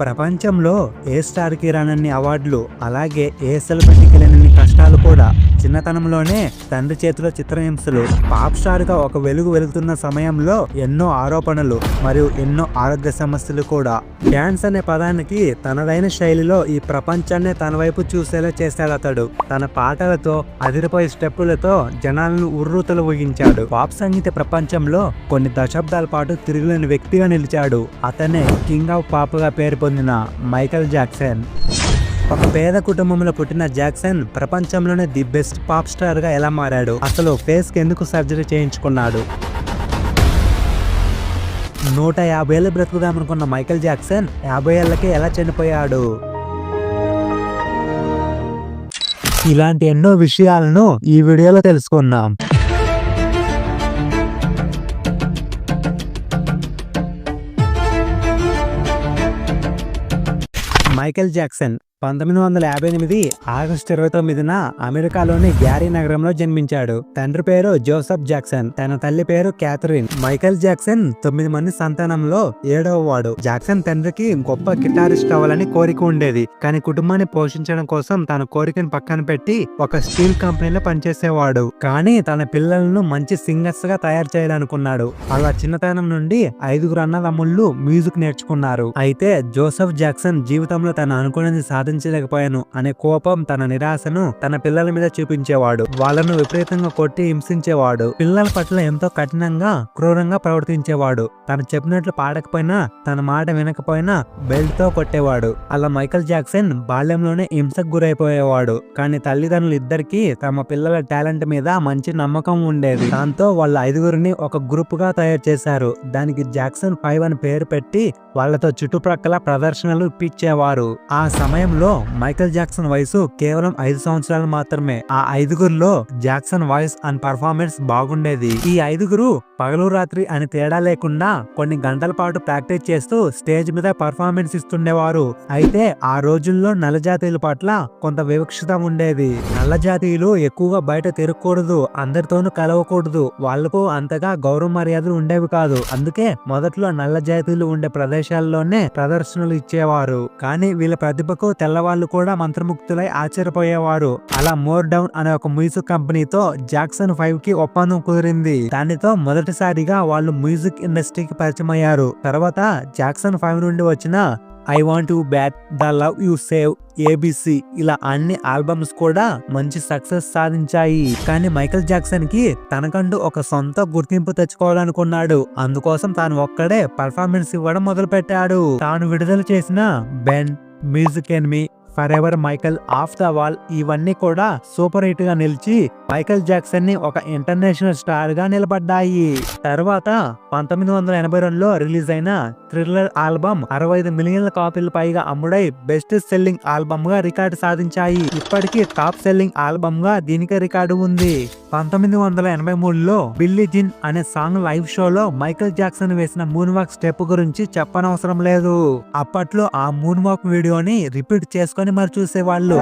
ప్రపంచంలో ఏ స్టార్కి రానన్ని అవార్డులు, అలాగే ఏ సెలబ్రిటీకి లేనన్ని కష్టాలు కూడా చిన్నతనంలోనే తండ్రి చేతిలో చిత్రహింసలు. పాప్ స్టార్ గా ఒక వెలుగుతున్న సమయంలో ఎన్నో ఆరోపణలు మరియు ఎన్నో ఆరోగ్య సమస్యలు కూడా. డాన్స్ అనే పదానికి తనదైన శైలిలో ఈ ప్రపంచాన్ని తన వైపు చూసేలా చేశాడు అతడు. తన పాటలతో, అదిరిపోయే స్టెప్పులతో జనాలను ఉర్రూతలు ఊగించాడు. పాప్ సంగీత ప్రపంచంలో కొన్ని దశాబ్దాల పాటు తిరుగులేని వ్యక్తిగా నిలిచాడు. అతనే కింగ్ ఆఫ్ పాప్ గా పేరు పొందిన మైకేల్ జాక్సన్. ఒక పేద కుటుంబంలో పుట్టిన జాక్సన్ ప్రపంచంలోనే ది బెస్ట్ పాప్ స్టార్ గా ఎలా మారాడు, అసలు ఫేస్ కి ఎందుకు సర్జరీ చేయించుకున్నాడు? 150 ఏళ్ళు బ్రతుకుదామనుకున్న మైకేల్ జాక్సన్ 50 ఏళ్లకే ఎలా చనిపోయాడు? ఇలాంటి ఎన్నో విషయాలను ఈ వీడియోలో తెలుసుకుందాం. మైకేల్ జాక్సన్ 1958 ఆగస్టు 29న అమెరికాలోని గ్యారీ నగరంలో జన్మించాడు. తండ్రి పేరు జోసెఫ్ జాక్సన్, తన తల్లి పేరు క్యాథరిన్. మైకేల్ జాక్సన్ 9 మంది సంతానంలో 7వ వాడు. జాక్సన్ తండ్రికి గొప్ప గిటారిస్ట్ అవ్వాలని కోరిక ఉండేది, కానీ కుటుంబాన్ని పోషించడం కోసం తన కోరికను పక్కన పెట్టి ఒక స్టీల్ కంపెనీలో పనిచేసేవాడు. కానీ తన పిల్లలను మంచి సింగర్స్ గా తయారు చేయాలనుకున్నాడు. అలా చిన్నతనం నుండి 5 అన్నదమ్ముళ్ళు మ్యూజిక్ నేర్చుకున్నారు. అయితే జోసెఫ్ జాక్సన్ జీవితంలో తను అనుకున్నది సాధించలేకపోయాను అనే కోపం, తన నిరాశను తన పిల్లల మీద చూపించేవాడు. వాళ్ళను విపరీతంగా కొట్టి హింసించేవాడు. పిల్లల పట్ల ఎంతో కఠినంగా, క్రూరంగా ప్రవర్తించేవాడు. తను చెప్పినట్లు పాడకపోయినా, తన మాట వినకపోయినా బెల్ట్ తో కొట్టేవాడు. అలా మైకేల్ జాక్సన్ బాల్యంలోనే హింసకు గురైపోయేవాడు. కానీ తల్లిదండ్రులు ఇద్దరికి తమ పిల్లల టాలెంట్ మీద మంచి నమ్మకం ఉండేది. దాంతో వాళ్ళ 5గురిని ఒక గ్రూప్ గా తయారు చేశారు. దానికి జాక్సన్ 5 అని పేరు పెట్టి వాళ్ళతో చుట్టుప్రక్కల ప్రదర్శనలు ఇప్పించేవారు. ఆ సమయంలో మైకేల్ జాక్సన్ వయసు కేవలం 5 సంవత్సరాలు మాత్రమే. ఆ 5గురిలో జాక్సన్ వాయిస్ అండ్ పర్ఫార్మెన్స్ బాగుండేది. ఈ 5గురు పగలు రాత్రి అని తేడా లేకుండా కొన్ని గంటల పాటు ప్రాక్టీస్ చేస్తూ స్టేజ్ మీద పర్ఫార్మెన్స్ ఇస్తుండేవారు. అయితే ఆ రోజుల్లో నల్ల జాతీయుల పట్ల కొంత వివక్షత ఉండేది. నల్ల జాతీయులు ఎక్కువగా బయట తిరగకూడదు, అందరితోనూ కలవకూడదు, వాళ్లకు అంతగా గౌరవ మర్యాదలు ఉండేవి కాదు. అందుకే మొదట్లో నల్ల జాతీయులు ఉండే ప్రదేశాల్లోనే ప్రదర్శనలు ఇచ్చేవారు. కానీ వీళ్ళ ప్రతిభకు తెల్లవాళ్ళు కూడా మంత్రముక్తులై ఆశ్చర్యపోయేవారు. అలా మోర్ డౌన్ అనే ఒక మ్యూజిక్ కంపెనీతో జాక్సన్ 5 కి ఒప్పందం కుదిరింది. దానితో మొదటిసారిగా వాళ్ళు మ్యూజిక్ ఇండస్ట్రీకి పరిచయం అయ్యారు. తర్వాత జాక్సన్ 5 నుండి వచ్చిన I want you back, the love you save, ABC ఇలా అన్ని ఆల్బమ్స్ కూడా మంచి సక్సెస్ సాధించాయి. కానీ మైకేల్ జాక్సన్ కి తనకంటూ ఒక సొంత గుర్తింపు తెచ్చుకోవాలనుకున్నాడు. అందుకోసం తాను ఒక్కడే పర్ఫార్మెన్స్ ఇవ్వడం మొదలు పెట్టాడు. తాను విడుదల చేసిన Ben, music enemy, for ever Michael, of the wall ఇవన్నీ కూడా సూపర్ హిట్ గా నిలిచి మైకేల్ జాక్సన్ ని ఒక ఇంటర్నేషనల్ స్టార్ గా నిలబడ్డాయి. తర్వాత 1982లో రిలీజ్ అయిన థ్రిల్లర్ ఆల్బమ్ 65 మిలియన్ల కాపీలు పైగా అమ్ముడై బెస్ట్ సెల్లింగ్ ఆల్బమ్ గా రికార్డు సాధించాయి. ఇప్పటికీ టాప్ సెల్లింగ్ ఆల్బమ్ గా దీనికి రికార్డు ఉంది. 1983లో బిల్లీ జిన్ అనే సాంగ్ లైవ్ షోలో మైకేల్ జాక్సన్ వేసిన మూన్ వాక్ స్టెప్ గురించి చెప్పనవసరం లేదు. అప్పట్లో ఆ మూన్ వాక్ వీడియోని రిపీట్ చేసుకొని మరి చూసేవాళ్ళు.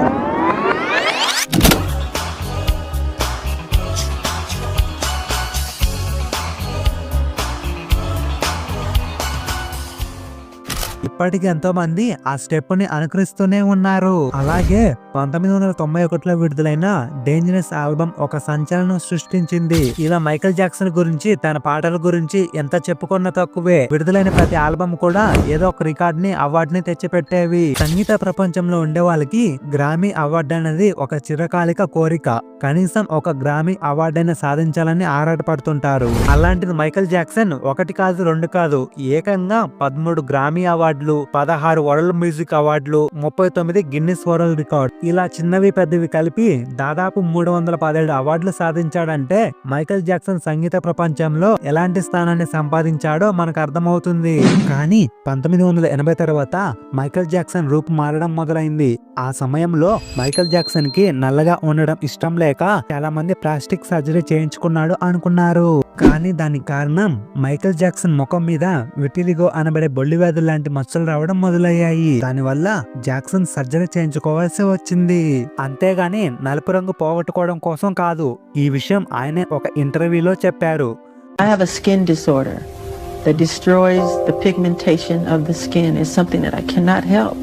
ఇప్పటికి ఎంతో మంది ఆ స్టెప్ ని అనుకరిస్తూనే ఉన్నారు. అలాగే 1991లో విడుదలైన డేంజరస్ ఆల్బమ్ ఒక సంచలనం సృష్టించింది. ఇలా మైకేల్ జాక్సన్ గురించి, తన పాటల గురించి ఎంత చెప్పుకున్న తక్కువే. విడుదలైన ప్రతి ఆల్బమ్ కూడా ఏదో ఒక రికార్డ్ ని, అవార్డు ని తెచ్చిపెట్టేవి. సంగీత ప్రపంచంలో ఉండే వాళ్ళకి గ్రామీ అవార్డు అనేది ఒక చిరకాలిక కోరిక. కనీసం ఒక గ్రామీ అవార్డైనా సాధించాలని ఆరాటపడుతుంటారు. అలాంటిది మైకేల్ జాక్సన్ 1 కాదు 2 కాదు, ఏకంగా 13 గ్రామీ అవార్డులు, 16 వరల్డ్ మ్యూజిక్ అవార్డులు, 39 గిన్నిస్ వరల్డ్ రికార్డ్, ఇలా చిన్నవి పెద్దవి కలిపి దాదాపు 317 అవార్డులు సాధించాడంటే మైకేల్ జాక్సన్ సంగీత ప్రపంచంలో ఎలాంటి స్థానాన్ని సంపాదించాడో మనకు అర్థమవుతుంది. కానీ 1980 తర్వాత మైకేల్ జాక్సన్ రూపు మారడం మొదలైంది. ఆ సమయంలో మైకేల్ జాక్సన్ కి నల్లగా ఉండడం ఇష్టం లేక చాలా మంది ప్లాస్టిక్ సర్జరీ చేయించుకున్నాడు అనుకున్నారు. కానీ దానికి కారణం మైకేల్ జాక్సన్ ముఖం మీద విటిలిగో అనబడే బొల్లి వ్యాధులు లాంటి మచ్చలు రావడం మొదలయ్యాయి. దానివల్ల జాక్సన్ సర్జరీ చేయించుకోవాల్సి వచ్చింది. అంతేగాని నలుపు రంగు పోగొట్టుకోవడం కోసం కాదు. ఈ విషయం ఆయనే ఒక ఇంటర్వ్యూలో చెప్పారు. I have a skin disorder that destroys the pigmentation of the skin is something that I cannot help.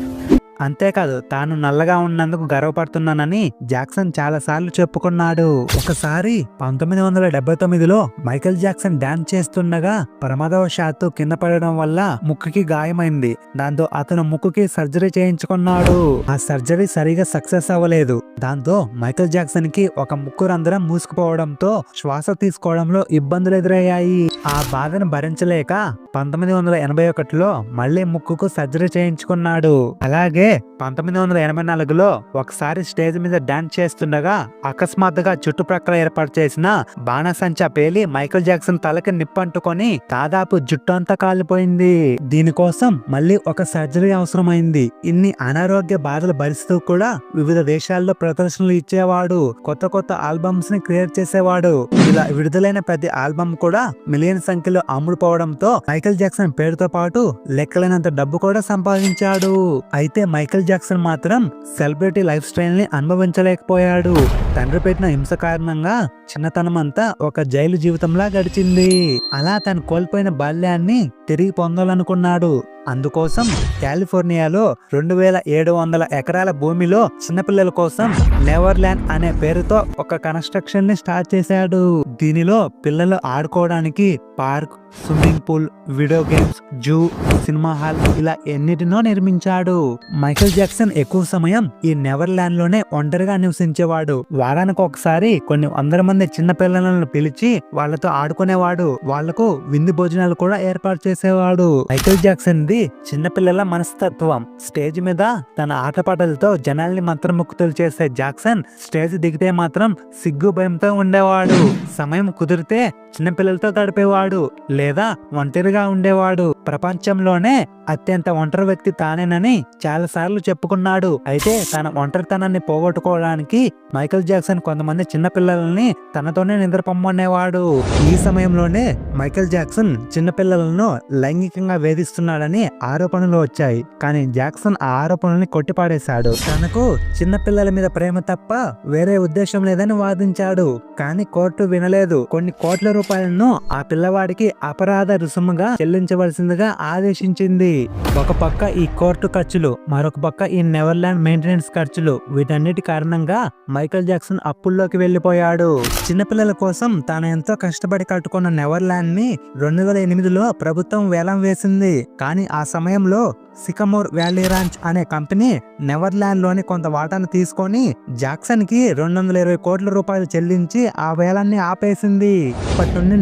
అంతేకాదు తాను నల్లగా ఉన్నందుకు గర్వపడుతున్నానని జాక్సన్ చాలా సార్లు చెప్పుకున్నాడు. ఒకసారి 1979లో మైకేల్ జాక్సన్ డాన్స్ చేస్తుండగా ప్రమాదవశాత్తు కింద పడడం వల్ల ముక్కుకి గాయమైంది. దాంతో అతను ముక్కుకి సర్జరీ చేయించుకున్నాడు. ఆ సర్జరీ సరిగా సక్సెస్ అవ్వలేదు. దాంతో మైకేల్ జాక్సన్ కి ఒక ముక్కు రంధ్రం మూసుకుపోవడంతో శ్వాస తీసుకోవడంలో ఇబ్బందులు ఎదురయ్యాయి. ఆ బాధను భరించలేక 1981లో మళ్లీ ముక్కుకు సర్జరీ చేయించుకున్నాడు. అలాగే 1984లో ఒకసారి స్టేజ్ మీద డాన్స్ చేస్తుండగా అకస్మాత్తుగా చుట్టుప్రక్కల ఏర్పాటు చేసిన బాణసంచా పేలి మైకేల్ జాక్సన్ తలకి నిప్పంటుకొని దాదాపు జుట్టు అంతా కాలిపోయింది. దీనికోసం మళ్ళీ ఒక సర్జరీ అవసరమైంది. ఇన్ని అనారోగ్య బాధలు భరిస్తూ కూడా వివిధ దేశాల్లో ప్రదర్శనలు ఇచ్చేవాడు. కొత్త కొత్త ఆల్బమ్స్ ని క్రియేట్ చేసేవాడు. ఇలా విడుదలైన ప్రతి ఆల్బమ్ కూడా మిలియన్ సంఖ్యలో అమ్ముడుపోవడంతో మైకేల్ జాక్సన్ పేరుతో పాటు లెక్కలేనంత డబ్బు కూడా సంపాదించాడు. అయితే మైకేల్ జాక్సన్ మాత్రం సెలబ్రిటీ లైఫ్ స్టైల్ ని అనుభవించలేకపోయాడు. తండ్రి పెట్టిన హింస కారణంగా చిన్నతనం అంతా ఒక జైలు జీవితంలా గడిచింది. అలా తను కోల్పోయిన బాల్యాన్ని తిరిగి పొందాలనుకున్నాడు. అందుకోసం కాలిఫోర్నియాలో 2700 ఎకరాల భూమిలో చిన్నపిల్లల కోసం నెవర్లాండ్ అనే పేరుతో ఒక కన్స్ట్రక్షన్ ని స్టార్ట్ చేశాడు. దీనిలో పిల్లలు ఆడుకోవడానికి park, swimming pool, video games, zoo, cinema hall ఇలా ఎన్నిటినో నిర్మించాడు. మైకేల్ జాక్సన్ ఎక్కువ సమయం ఈ నెవర్లాండ్ లోనే ఒంటరిగా నివసించేవాడు. వారానికి ఒకసారి కొన్ని వందల మంది చిన్న పిల్లలను పిలిచి వాళ్ళతో ఆడుకునేవాడు. వాళ్లకు విందు భోజనాలు కూడా ఏర్పాటు చేసేవాడు. మైకేల్ జాక్సన్ ది చిన్నపిల్లల మనస్తత్వం. స్టేజ్ మీద తన ఆటపాటలతో జనాల్ని మంత్రముక్తులు చేసే జాక్సన్ స్టేజ్ దిగితే మాత్రం సిగ్గు భయంతో ఉండేవాడు. సమయం కుదిరితే చిన్నపిల్లలతో గడిపేవాడు లేదా ఒంటరిగా ఉండేవాడు. ప్రపంచంలోనే అత్యంత ఒంటరి వ్యక్తి తానేనని చాలా సార్లు చెప్పుకున్నాడు. అయితే తన ఒంటరితనాన్ని పోగొట్టుకోవడానికి మైకేల్ జాక్సన్ కొంతమంది చిన్నపిల్లలని తనతోనే నిద్రపొమ్మనేవాడు. ఈ సమయంలోనే మైకేల్ జాక్సన్ చిన్నపిల్లలను లైంగికంగా వేధిస్తున్నాడని ఆరోపణలు వచ్చాయి. కానీ జాక్సన్ ఆ ఆరోపణల్ని కొట్టిపాడేశాడు. తనకు చిన్నపిల్లల మీద ప్రేమ తప్ప వేరే ఉద్దేశం లేదని వాదించాడు. కానీ కోర్టు వినలేదు. కొన్ని కోట్ల రూపాయలను ఆ పిల్లవాడికి అపరాధ రుసుముగా చెల్లించవలసిందిగా ఆదేశించింది. ఒక పక్క ఈ కోర్టు ఖర్చులు, మరొక పక్క ఈ నెవర్లాండ్ మెయింటెనెన్స్ ఖర్చులు. వీటన్నిటి కారణంగా మైకేల్ జాక్సన్ అప్పుల్లోకి వెళ్లిపోయాడు. చిన్నపిల్లల కోసం తాను ఎంతో కష్టపడి కట్టుకున్న నెవర్లాండ్ ని 2008లో ప్రభుత్వం వేలం వేసింది. కానీ ఆ సమయంలో సికమోర్ వ్యాలీ రాంచ్ అనే కంపెనీ నెవర్లాండ్ లోని కొంత వాటాను తీసుకొని జాక్సన్ కి 220 కోట్ల రూపాయలు చెల్లించి ఆ వేలాన్ని ఆపేసింది. ఇప్పటి నుండి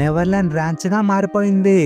నెవర్లాండ్ రాంచ్ గా మారిపోయింది.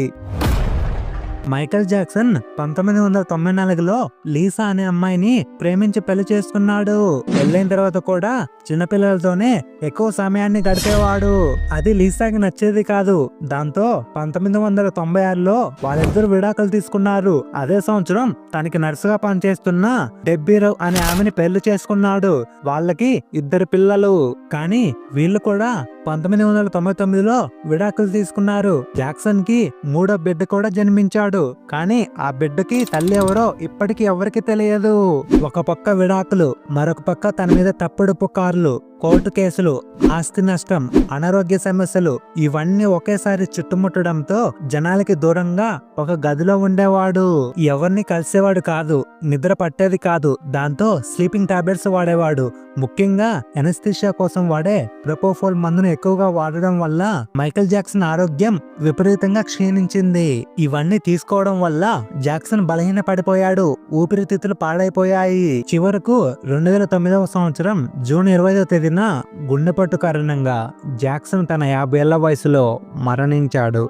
మైకేల్ జాక్సన్ 1994లో లీసా అనే అమ్మాయిని ప్రేమించి పెళ్లి చేసుకున్నాడు. పెళ్ళైన తర్వాత కూడా చిన్నపిల్లలతోనే ఎక్కువ సమయాన్ని గడిపేవాడు. అది లీసాకి నచ్చేది కాదు. దాంతో 1996లో వాళ్ళిద్దరు విడాకులు తీసుకున్నారు. అదే సంవత్సరం తనకి నర్సుగా పనిచేస్తున్న డెబ్బీ రవ్ అనే ఆమెని పెళ్లి చేసుకున్నాడు. వాళ్ళకి 2 పిల్లలు. కానీ వీళ్ళు కూడా 1999లో విడాకులు తీసుకున్నారు. జాక్సన్ కి 3వ బిడ్డ కూడా జన్మించాడు. కానీ ఆ బిడ్డకి తల్లి ఎవరో ఇప్పటికీ ఎవరికి తెలియదు. ఒక పక్క విడాకులు, మరొక పక్క తన మీద తప్పుడు పుకార్లు, కోర్టు కేసులు, ఆస్తి నష్టం, అనారోగ్య సమస్యలు ఇవన్నీ ఒకేసారి చుట్టుముట్టడంతో జనాలకి దూరంగా ఒక గదిలో ఉండేవాడు. ఎవరిని కలిసేవాడు కాదు, నిద్ర పట్టేది కాదు. దాంతో స్లీపింగ్ టాబ్లెట్స్ వాడేవాడు. ముఖ్యంగా ఎనస్థీషియా కోసం వాడే ప్రొపోఫోల్ మందును ఎక్కువగా వాడడం వల్ల మైకేల్ జాక్సన్ ఆరోగ్యం విపరీతంగా క్షీణించింది. ఇవన్నీ తీసుకోవడం వల్ల జాక్సన్ బలహీన పడిపోయాడు. ఊపిరితిత్తులు పాడైపోయాయి. చివరకు 2009వ సంవత్సరం జూన్ 20వ తేదీన గుండెపట్టు కారణంగా జాక్సన్ తన 50 ఏళ్ల వయసులో మరణించాడు.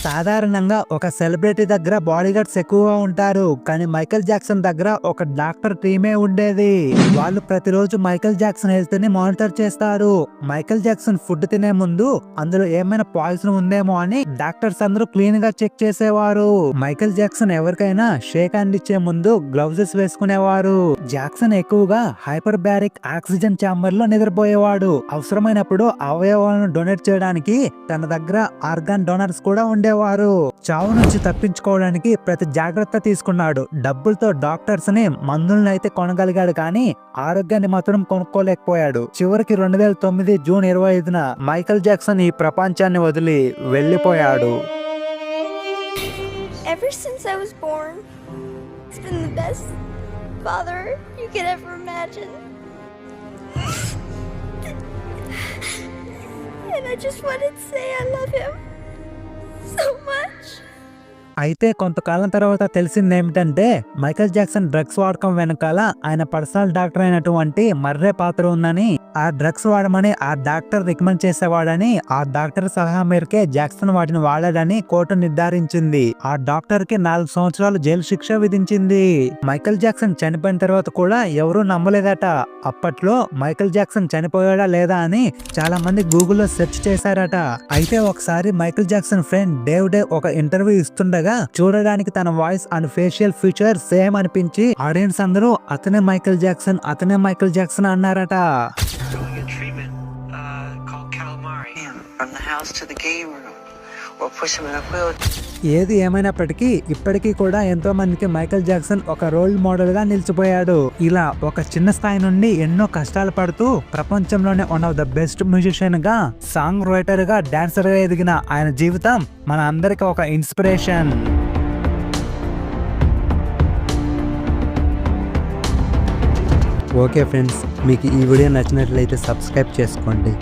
సాధారణంగా ఒక సెలబ్రిటీ దగ్గర బాడీగార్డ్స్ ఎక్కువగా ఉంటారు. కానీ మైకేల్ జాక్సన్ దగ్గర ఒక డాక్టర్ టీమే ఉండేది. వాళ్ళు ప్రతిరోజు మైకేల్ జాక్సన్ హెల్త్ ని మానిటర్ చేస్తారు. మైకేల్ జాక్సన్ ఫుడ్ తినే ముందు అందులో ఏమైనా పాయిజన్ ఉందేమో అని డాక్టర్స్ అందరూ క్లీన్ గా చెక్ చేసేవారు. మైకేల్ జాక్సన్ ఎవరికైనా షేక్ హ్యాండ్ ఇచ్చే ముందు గ్లౌజెస్ వేసుకునేవారు. జాక్సన్ ఎక్కువగా హైపర్ బ్యారిక్ ఆక్సిజన్ ఛాంబర్ లో నిద్రపోయేవాడు. అవసరమైనప్పుడు అవయవాలను డొనేట్ చేయడానికి తన దగ్గర ఆర్గాన్ డోనర్స్ కూడా ఉండేవారు. వారు చావు నుంచి తప్పించుకోవడానికి ప్రతి జాగ్రత్త తీసుకున్నాడు. డబ్బులతో డాక్టర్స్ ని మందులను అయితే కొనగలిగాడు, కానీ ఆరోగ్యాన్ని మాత్రం కొనుక్కోలేకపోయాడు. చివరికి 2009 జూన్ 25న మైకేల్ జాక్సన్ ఈ ప్రపంచాన్ని వదిలి వెళ్ళిపోయాడు. Ever since I was born, he's been the best father you could ever imagine. And I just wanted to say I love him so much. అయితే కొంతకాలం తర్వాత తెలిసింది ఏమిటంటే మైకేల్ జాక్సన్ డ్రగ్స్ వాడకం వెనకాల ఆయన పర్సనల్ డాక్టర్ అయినటువంటి మర్రే పాత్ర ఉందని, ఆ డ్రగ్స్ వాడమని ఆ డాక్టర్ రికమెండ్ చేసేవాడని, ఆ డాక్టర్ సలహా మేరకే జాక్సన్ వాటిని వాడాడని కోర్టు నిర్ధారించింది. ఆ డాక్టర్ కి 4 సంవత్సరాలు జైలు శిక్ష విధించింది. మైకేల్ జాక్సన్ చనిపోయిన తర్వాత కూడా ఎవరూ నమ్మలేదట. అప్పట్లో మైకేల్ జాక్సన్ చనిపోయాడా లేదా అని చాలా మంది గూగుల్లో సెర్చ్ చేశారట. అయితే ఒకసారి మైకేల్ జాక్సన్ ఫ్రెండ్ డేవ్ ఒక ఇంటర్వ్యూ ఇస్తుండగా చూడడానికి తన voice and facial feature same అనిపించి ఆడియన్స్ అందరూ అతనే మైకేల్ జాక్సన్ అన్నారట. ఏది ఏమైనప్పటికీ ఇప్పటికీ కూడా ఎంతో మందికి మైకేల్ జాక్సన్ ఒక రోల్ మోడల్ గా నిలిచిపోయాడు. ఇలా ఒక చిన్న స్థాయి నుండి ఎన్నో కష్టాలు పడుతూ ప్రపంచంలోనే one of the best musician గా, సాంగ్ రైటర్ గా, డాన్సర్ గా ఎదిగిన ఆయన జీవితం మన అందరికి ఒక ఇన్స్పిరేషన్. ఓకే ఫ్రెండ్స్, మీకు ఈ వీడియో నచ్చినట్లయితే సబ్స్క్రైబ్ చేసుకోండి.